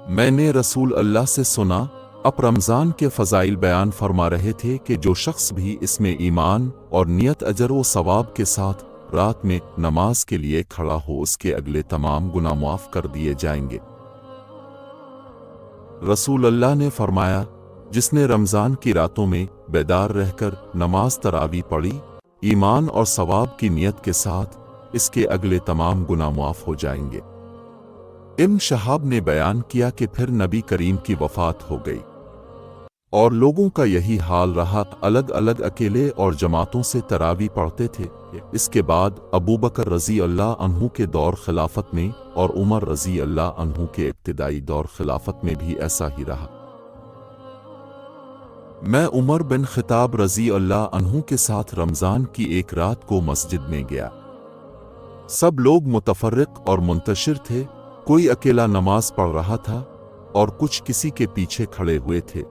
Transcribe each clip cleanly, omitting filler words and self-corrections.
میں نے رسول اللہ سے سنا، اب رمضان کے فضائل بیان فرما رہے تھے کہ جو شخص بھی اس میں ایمان اور نیت اجر و ثواب کے ساتھ رات میں نماز کے لیے کھڑا ہو، اس کے اگلے تمام گناہ معاف کر دیے جائیں گے۔ رسول اللہ نے فرمایا، جس نے رمضان کی راتوں میں بیدار رہ کر نماز تراویح پڑھی ایمان اور ثواب کی نیت کے ساتھ، اس کے اگلے تمام گناہ معاف ہو جائیں گے۔ ابن شہاب نے بیان کیا کہ پھر نبی کریم کی وفات ہو گئی اور لوگوں کا یہی حال رہا، الگ الگ اکیلے اور جماعتوں سے تراویح پڑھتے تھے۔ اس کے بعد ابو بکر رضی اللہ عنہ کے دور خلافت میں اور عمر رضی اللہ عنہ کے ابتدائی دور خلافت میں بھی ایسا ہی رہا۔ میں عمر بن خطاب رضی اللہ عنہ کے ساتھ رمضان کی ایک رات کو مسجد میں گیا۔ سب لوگ متفرق اور منتشر تھے، کوئی اکیلا نماز پڑھ رہا تھا اور کچھ کسی کے پیچھے کھڑے ہوئے تھے۔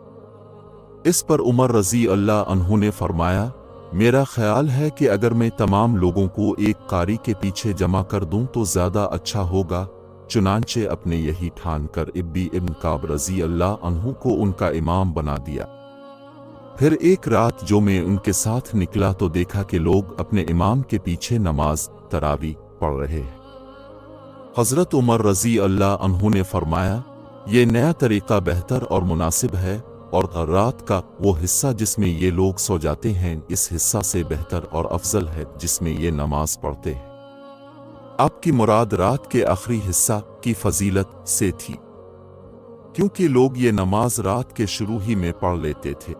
اس پر عمر رضی اللہ عنہ نے فرمایا، میرا خیال ہے کہ اگر میں تمام لوگوں کو ایک قاری کے پیچھے جمع کر دوں تو زیادہ اچھا ہوگا، چنانچہ اپنے یہی ٹھان کر ابی ابن کعب رضی اللہ عنہ کو ان کا امام بنا دیا۔ پھر ایک رات جو میں ان کے ساتھ نکلا تو دیکھا کہ لوگ اپنے امام کے پیچھے نماز تراویح پڑھ رہے ہیں۔ حضرت عمر رضی اللہ عنہ نے فرمایا، یہ نیا طریقہ بہتر اور مناسب ہے، اور رات کا وہ حصہ جس میں یہ لوگ سو جاتے ہیں اس حصہ سے بہتر اور افضل ہے جس میں یہ نماز پڑھتے ہیں۔ آپ کی مراد رات کے آخری حصہ کی فضیلت سے تھی، کیونکہ لوگ یہ نماز رات کے شروع ہی میں پڑھ لیتے تھے۔